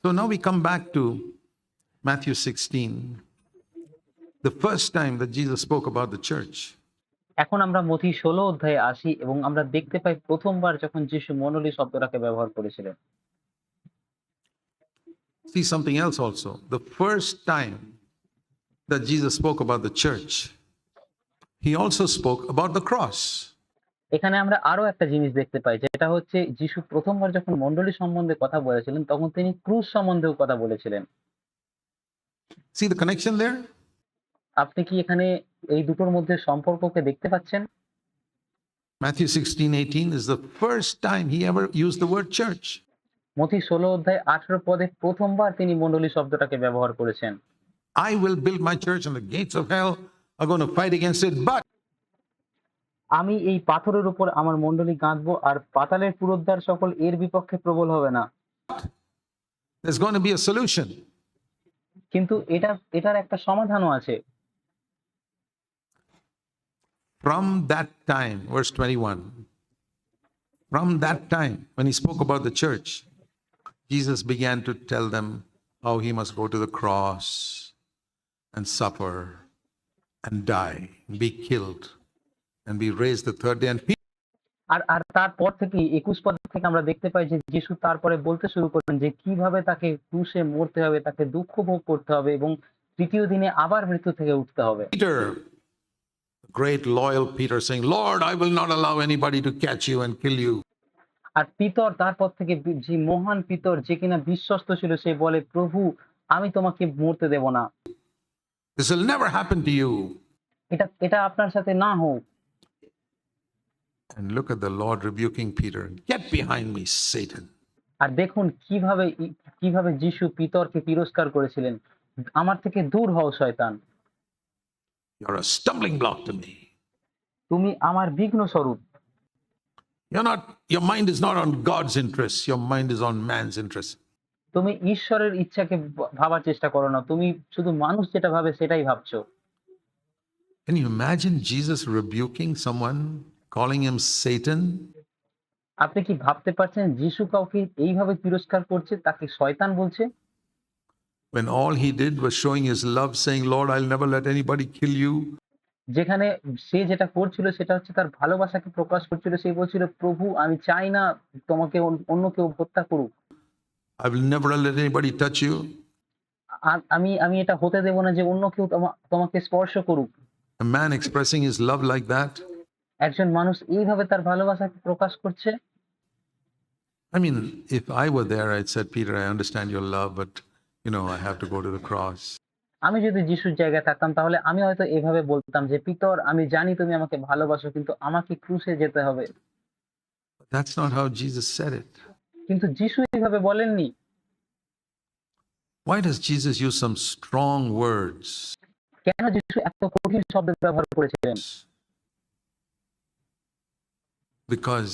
So now we come back to Matthew 16, the first time that Jesus spoke about the church. এখন আমরা মথি 16 অধ্যায়ে আসি এবং আমরা দেখতে পাই প্রথমবার যখন যিশু মণ্ডলী শব্দটাকে ব্যবহার করেছিলেন। See something else also. The first time that Jesus spoke about the church, he also spoke about the cross. এখানে আমরা আরো একটা জিনিস দেখতে পাই, যেটা হচ্ছে যিশু প্রথমবার যখন মণ্ডলী সম্বন্ধে কথা বলেছিলেন তখন তিনি ক্রুশ সম্বন্ধেও কথা বলেছিলেন। See the connection there? আপনি কি এখানে এই দুটোর মধ্যে সম্পর্ককে দেখতে পাচ্ছেন? Matthew 16:18 is the first time he ever used the word church. মথি 16 অধ্যায় 18 পদে প্রথমবার তিনি মণ্ডলী শব্দটাকে ব্যবহার করেছেন। I will build my church and the gates of hell are going to fight against it, but আমি এই পাথরের উপর আমার মণ্ডলী গাঁথবো আর পাতালের পুরোদ্বার সকল এর বিপক্ষে প্রবল হবে না। there's going to be a solution. কিন্তু এটার একটা সমাধানও আছে। From that time, verse 21, from that time when he spoke about the church, Jesus began to tell them how he must go to the cross and suffer and die, be killed, and be raised the third day. And আর তারপর থেকে 21 পদ থেকে আমরা দেখতে পাই যে যিশু তারপরে বলতে শুরু করেন যে কিভাবে তাকে ক্রুশে মরতে হবে, তাকে দুঃখ ভোগ করতে হবে এবং তৃতীয় দিনে আবার মৃত্যু থেকে উঠতে হবে। Peter, the great loyal Peter, saying, Lord, I will not allow anybody to catch you and kill you. আর পিতর তারপর থেকে যে মহান পিতর যে কিনা বিশ্বস্ত ছিল, সে বলে, প্রভু আমি তোমাকে মরতে দেব না, This will never happen to you. এটা আপনার সাথে না হোক। And look at the Lord rebuking Peter. Get behind me, Satan. আর দেখুন কিভাবে যিশু পিতরকে তিরস্কার করেছিলেন, আমার থেকে দূর হও শয়তান, You're a stumbling block to me. তুমি আমার বিঘ্ন স্বরূপ। Your mind is not on God's interest. Your mind is on man's interest. তুমি ঈশ্বরের ইচ্ছাকে ভাবার চেষ্টা করো না, তুমি শুধু মানুষ যেটা ভাবে সেটাই ভাবছো। Can you imagine Jesus rebuking someone, calling him Satan? আপনি কি ভাবতে পারছেন যিশু কাউকে এইভাবে তিরস্কার করছে, তাকে শয়তান বলছে? When all he did was showing his love, saying, Lord, I'll never let anybody kill you. যেখানে সে যেটা করছিল সেটা হচ্ছে তার ভালোবাসাকে প্রকাশ করছিল। সে বলছিল, প্রভু আমি চাই না তোমাকে অন্য কেউ হত্যা করুক, I will never let anybody touch you. আমি এটা হতে দেব না যে অন্য কেউ তোমাকে স্পর্শ করুক। A man expressing his love like that. একজন মানুষ এইভাবে তার ভালোবাসাকে প্রকাশ করছে। I mean, if I were there, I'd said, Peter, I understand your love, but I have to go to the cross. আমি যদি যিশুর জায়গায় থাকতাম তাহলে আমি হয়তো এভাবে বলতাম যে, পিতর আমি জানি তুমি আমাকে ভালোবাসো, কিন্তু আমাকে ক্রুশে যেতে হবে। But that's not how Jesus said it. কিন্তু যিশু এইভাবে বলেননি। Why does Jesus use some strong words? কেন যিশু এত কঠিন শব্দ ব্যবহার করেছিলেন? Because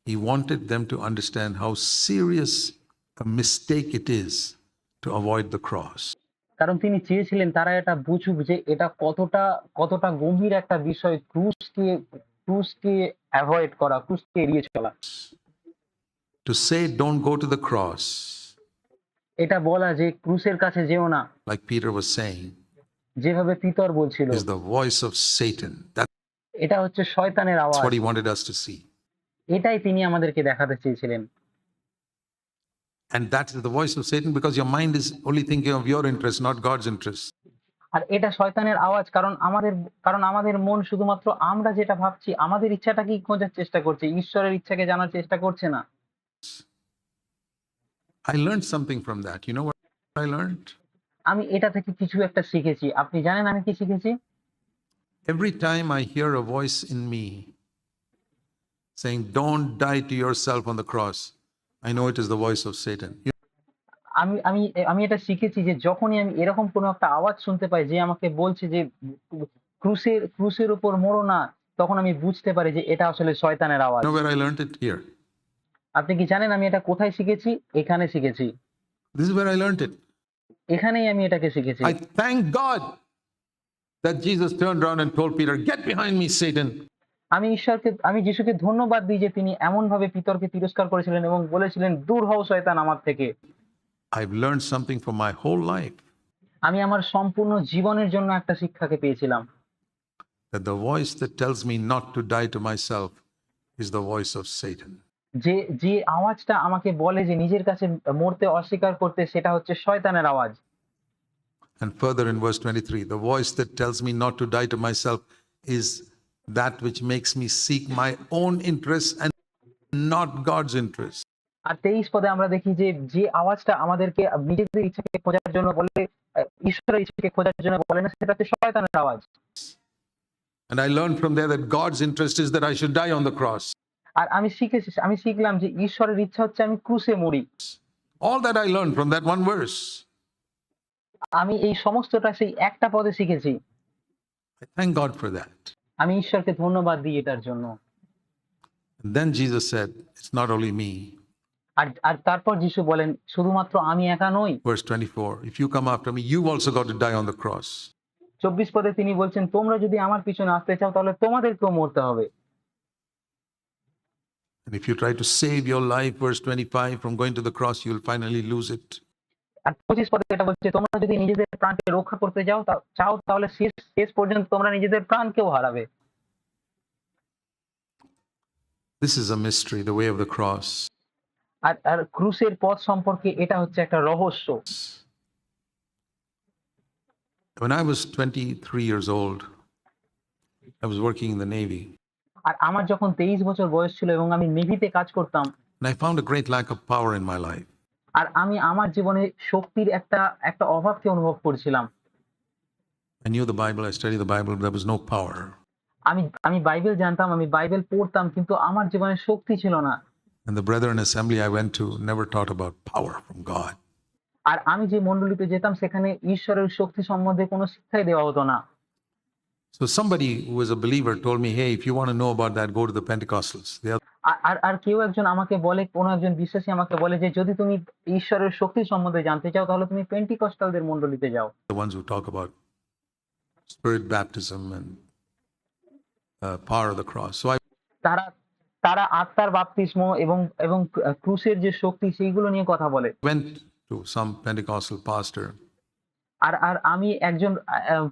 he wanted them to understand how serious a mistake it is to avoid the cross. কারণ তিনি চেয়েছিলেন তারা এটা বুঝুক যে এটা কতটা গম্ভীর একটা বিষয়, ক্রুশকে অ্যাভয়েড করা, ক্রুশকে এড়িয়ে চলা। To say don't go to the cross, এটা বলা যে ক্রুশের কাছে যেও না, like Peter was saying, যেভাবে পিতর বলছিল, is the voice of Satan. এটা হচ্ছে শয়তানের That's আওয়াজ। what he wanted us to see. এটাই তিনি আমাদেরকে দেখাতে চেয়েছিলেন। And that is the voice of Satan because your mind is only thinking of your interest, not God's interest. আর এটা শয়তানের আওয়াজ, কারণ আমাদের মন শুধুমাত্র আমরা যেটা ভাবছি, আমাদের ইচ্ছাটাকেই খোঁজার চেষ্টা করছে, ঈশ্বরের ইচ্ছাকে জানার চেষ্টা করছে না। I learned something from that. You know what I learned? আমি এটা থেকে কিছু একটা শিখেছি। আপনি জানেন আমি কি শিখেছি? Every time I hear a voice in me saying, don't die to yourself on the cross, I know it is the voice of Satan. আমি এটা শিখেছি যে যখনই আমি এরকম কোনো একটা আওয়াজ শুনতে পাই যে আমাকে বলছে যে ক্রুশের উপর মরো না, তখন আমি বুঝতে পারি যে এটা আসলে শয়তানের আওয়াজ। You know where I learned it? Here. আপনি কি জানেন আমি এটা কোথায় শিখেছি? এখানে শিখেছি। This is where I learned it. এখানেই আমি এটাকে শিখেছি। I thank God that Jesus turned around and told Peter, get behind me, Satan. আমি যিশুকে ধন্যবাদ দিই যে তিনি এমন ভাবে পিতরকে তিরস্কার করেছিলেন এবং বলেছিলেন, দূর হও শয়তান আমার থেকে। I've learned something from my whole life, আমি আমার সম্পূর্ণ জীবনের জন্য একটা শিক্ষাকে পেয়েছিলাম that the voice that tells me not to die to myself is the voice of Satan. যে যে আওয়াজটা আমাকে বলে যে নিজের কাছে মরতে অস্বীকার করতে, সেটা হচ্ছে শয়তানের আওয়াজ। And further in verse 23, the voice that tells me not to die to myself is that which makes me seek my own interests and not God's interests. আর 23 পদে আমরা দেখি যে যে আওয়াজটা আমাদেরকে নিজেদের ইচ্ছাকে খোঁজার জন্য বলে, ঈশ্বরের ইচ্ছাকে খোঁজার জন্য বলে না, সেটা হচ্ছে শয়তানের আওয়াজ। And I learned from there that God's interest is that I should die on the cross. আর আমি শিখলাম যে ঈশ্বরের ইচ্ছা হচ্ছে আমি ক্রুশে মরি। All that I learned from that one verse. আমি এই সমস্তটা সেই একটা পদে শিখেছি। I thank God for that. আমি ঈশ্বরকে ধন্যবাদ দিই এটার জন্য। And then Jesus said, it's not only me. আর তারপর যিশু বলেন, শুধুমাত্র আমি একা নই। Verse 24, if you come after me, you've also got to die on the cross. 24 পদে তিনি বলছেন, তোমরা যদি আমার পিছনে আসতে চাও তাহলে তোমাদেরকেও মরতে হবে। And if you try to save your life, verse 25, from going to the cross, you'll finally lose it. আর 25 পদে এটা বলছে, তোমরা যদি নিজেদের প্রাণকে রক্ষা করতে চাও তাহলে শেষ পর্যন্ত তোমরা নিজেদের প্রাণকেও হারাবে। This is a mystery, the way of the cross. আর ক্রুশের পথ সম্পর্কে এটা হচ্ছে একটা রহস্য। When I was 23 years old, I was working in the Navy, আর আমার যখন 23 বছর বয়স ছিল এবং আমি নেভিতে কাজ করতাম, and I found a great lack of power in my life. আর আমি আমার জীবনে শক্তির একটা অভাবকে অনুভব করছিলাম। I knew the Bible, I studied the Bible, but there was no power. আমি বাইবেল জানতাম, আমি বাইবেল পড়তাম, কিন্তু আমার জীবনে শক্তি ছিল না। And the brethren assembly I went to never taught about power from God. আর আমি যে মণ্ডলীতে যেতাম সেখানে ঈশ্বরের শক্তি সম্বন্ধে কোনো শিক্ষাই দেওয়া হতো না। So somebody who was a believer told me, hey, if you want to know about that, go to the Pentecostals. They are আর কেউ একজন আমাকে বলে, কোনো একজন বিশ্বাসী আমাকে বলে যে যদি তুমি ঈশ্বরের শক্তি সম্বন্ধে জানতে চাও তাহলে তুমি পেন্টিকস্টালদের মণ্ডলীতে যাও। the ones who talk about spirit baptism and power of the cross. So I তারা আত্মার বাপ্তিস্ম এবং ক্রুশের যে শক্তি সেইগুলো নিয়ে কথা বলে। went to some Pentecostal pastor, আর আমি একজন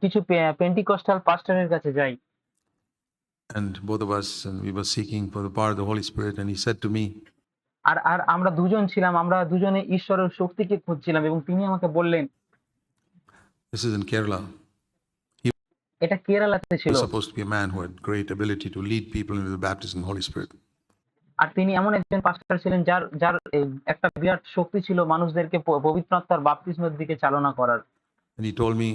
কিছু পেন্টিকস্টাল পাস্টরের কাছে যাই, and both of us, and we were seeking for the power of the Holy Spirit, and he said to me, আর আমরা দুজন ছিলাম, আমরা দুজনে ঈশ্বরের শক্তিকে খুঁজছিলাম এবং তিনি আমাকে বললেন, this is in Kerala. এটা কেরালাতে He ছিল। was supposed to be a man who had great ability to lead people into the baptism of the Holy Spirit. আর তিনি এমন একজন পাস্টর ছিলেন যার একটা বিরাট শক্তি ছিল মানুষদেরকে পবিত্র আত্মার বাপ্তিস্মের দিকে চালনা করার। And he told me,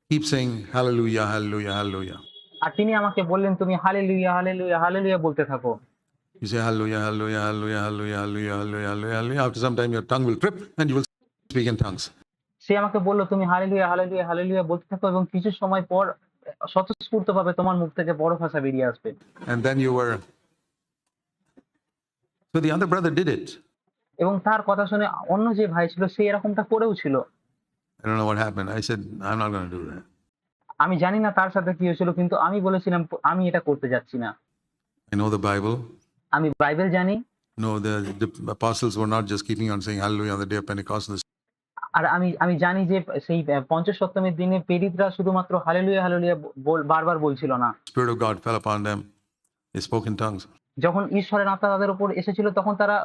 keep saying hallelujah, hallelujah, hallelujah. আর তিনি আমাকে বললেন, তুমি হালেলুয়া হালেলুয়া হালেলুয়া বলতে থাকো। You say hallelujah, hallelujah, hallelujah, hallelujah, hallelujah, hallelujah, hallelujah, hallelujah. After some time, your tongue will trip and you will speak in tongues. সে আমাকে বলল, তুমি hallelujah hallelujah hallelujah বলতে থাকো এবং কিছু সময় পর স্বতঃস্ফূর্তভাবে তোমার মুখ থেকে বড় ভাষা বেরিয়ে আসবে। And then you were. So the other brother did it. এবং তার কথা শুনে অন্য যে ভাই ছিল সে এরকমটা করেও ছিল। I don't know what happened. I said, I'm not going to do that. আমি জানি না তার সাথে কি হয়েছিল, কিন্তু আমি বলেছিলাম আমি এটা করতে যাচ্ছি না। I know the Bible. আমি বাইবেল জানি। No, the apostles were not just keeping on saying hallelujah on the day of Pentecost. আর আমি জানি যে সেই পঞ্চসপ্তমীর দিনে প্রেরিতরা শুধুমাত্র হালেলুয়া হালেলুয়া বারবার বলছিল না। The Spirit of God fell upon them. They spoke in tongues. যখন ঈশ্বরের আত্মা তাদের উপর এসেছিল তখন তারা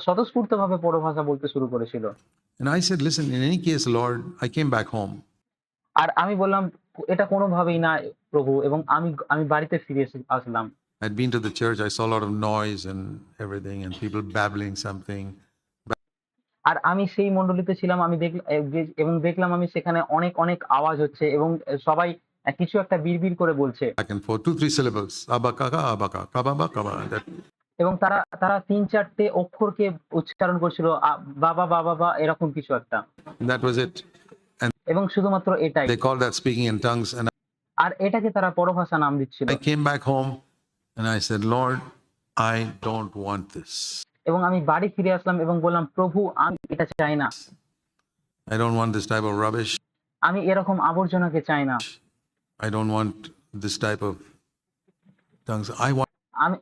স্বতঃস্ফূর্তভাবে পরভাষা বলতে শুরু করেছিল। And I said, listen, in any case, Lord, I came back home. আর আমি বললাম, এটা কোনোভাবেই না প্রভু, এবং আমি বাড়িতে ফিরে আসলাম। I'd been to the church. I saw a lot of noise and everything and people babbling something. আর আমি সেই মণ্ডলীতে ছিলাম, আমি দেখলাম আমি সেখানে অনেক আওয়াজ হচ্ছে এবং সবাই কিছু একটা বিড়বিড় করে বলছে। Back and forth, 2-3 syllables. Abaka, abaka, kababa, kaba. এবং তারা 3-4টে অক্ষরকে উচ্চারণ করছিল, বাবা বাবা বা এরকম কিছু একটা। That was it. এবং শুধুমাত্র এটাই। They called that speaking in tongues. And আর এটাকে তারা পরভাষা নাম দিচ্ছিল। I came back home and I said, Lord, I don't want this. এবং আমি বাড়ি ফিরে আসলাম এবং বললাম, প্রভু আমি এটা চাই না। I don't want this type of rubbish. আমি এরকম আবর্জনাকে চাই না। I don't want this type of tongues. I want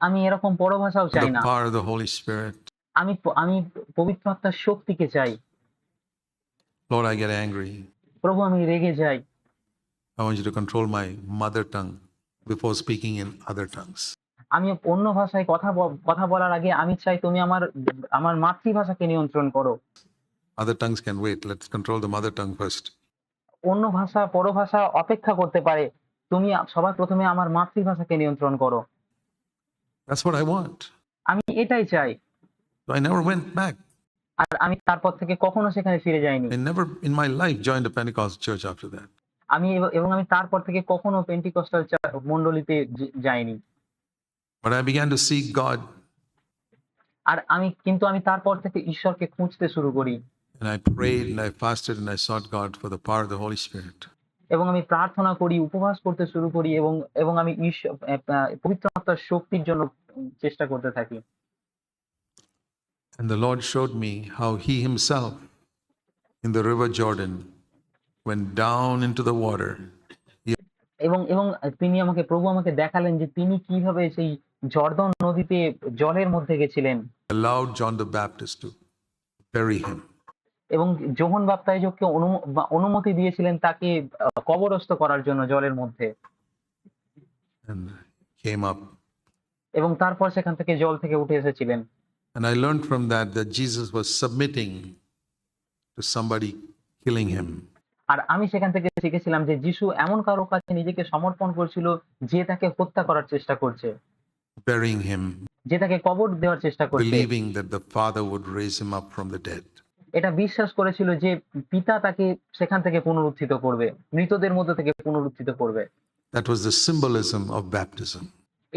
আমি এরকম পরভাষাও চাই the না। power of the Holy Spirit. আমি পবিত্র আত্মার শক্তিকে চাই। Lord, I get angry. প্রভু আমি রেগে যাই। I want you to control my mother tongue before speaking in other tongues. আমি অন্য ভাষায় কথা বলার আগে আমি চাই তুমি আমার মাতৃভাষাকে নিয়ন্ত্রণ করো। Other tongues can wait. Let's control the mother tongue first. অন্য ভাষা পরভাষা অপেক্ষা করতে পারে। তুমি সবার প্রথমে আমার মাতৃভাষাকে নিয়ন্ত্রণ করো। That's what I want. আমি এটাই চাই। So I never went back. আর আমি তারপর থেকে কখনো সেখানে ফিরে যাইনি। I never in my life joined a Pentecostal church after that. এবং আমি তারপর থেকে কখনো পেন্টিকস্টাল মণ্ডলীতে যাইনি। But I began to seek God আর আমি তারপর থেকে ঈশ্বরকে খুঁজতে শুরু করি। and I prayed and I fasted and I sought God for the power of the Holy Spirit. এবং আমি প্রার্থনা করি, উপবাস করতে শুরু করি এবং আমি পবিত্র আত্মার শক্তির জন্য চেষ্টা করতে থাকি। And the Lord showed me how He Himself in the river Jordan went down into the water. এবং প্রভু আমাকে দেখালেন যে তিনি কিভাবে সেই জর্দন নদীতে জলের মধ্যে গেছিলেন Allowed John the Baptist to bury him. এবং যোহন বাপ্তায়জককে অনুমতি দিয়েছিলেন তাকে কবরস্থ করার জন্য জলের মধ্যে। And came up. এবং তারপর সেখান থেকে জল থেকে উঠে এসেছিলেন। And I learned from that Jesus was submitting to somebody killing him. আর আমি সেখান থেকে শিখেছিলাম যে যিশু এমন কারো কাছে নিজেকে সমর্পণ করছিল যে তাকে হত্যা করার চেষ্টা করছে, Burying him, যে তাকে কবর দেওয়ার চেষ্টা করছে। believing that the Father would raise him up from the dead. এটা বিশ্বাস করেছিল যে পিতা তাকে সেখান থেকে পুনরুত্থিত করবে, মৃতদের মধ্যে থেকে পুনরুত্থিত করবে। That was the symbolism of baptism.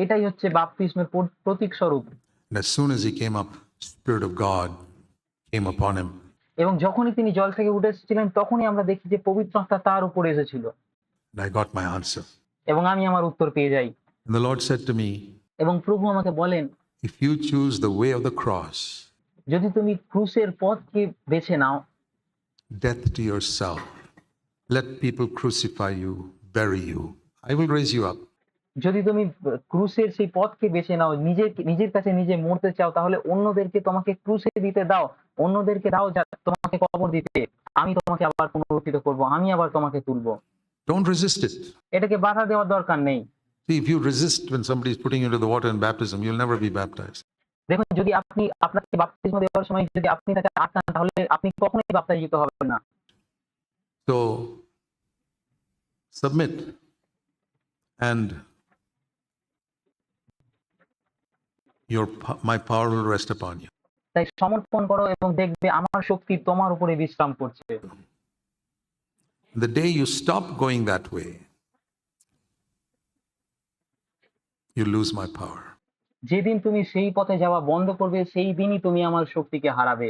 এটাই হচ্ছে বাপ্তিস্মের প্রতীক স্বরূপ। And as soon as he came up, Spirit of God came upon him. এবং যখনই তিনি জল থেকে উঠে এসেছিলেন তখনই আমরা দেখি যে পবিত্র আত্মা তার উপরে এসেছিল। And I got my answer. এবং আমি আমার উত্তর পেয়ে যাই। And the Lord said to me, এবং প্রভু আমাকে বলেন, if you choose the way of the cross, যদি তুমি ক্রুশের পথকে বেছে নাও, death to yourself, let people crucify you, bury you. I will raise you up. যদি তুমি ক্রুশের সেই পথকে বেছে নাও, নিজের কাছে নিজে মরতে চাও, তাহলে অন্যদেরকে তোমাকে ক্রুশে দিতে দাও, অন্যদেরকে দাও তোমাকে কবর দিতে। আমি তোমাকে আবার পুনরুত্থিত করব, আমি আবার তোমাকে তুলব। Don't resist it. এটাকে বাধা দেওয়ার দরকার নেই। See, if you resist when somebody is putting you into the water in baptism, you'll never be baptized. দেখুন, যদি আপনাকে বাপ্তিস্ম দেওয়ার সময় যদি আপনি তাকে আটকান, তাহলে আপনি কখনোই বাপ্তায়িত হবেন না। So, submit and my power will rest upon you. তাই সমর্পণ করো এবং দেখবে আমার শক্তি তোমার উপরে বিশ্রাম করছে। The day you stop going that way, you lose my power. যেদিন তুমি সেই পথে যাওয়া বন্ধ করবে, সেই দিনই তুমি আমার শক্তিকে হারাবে।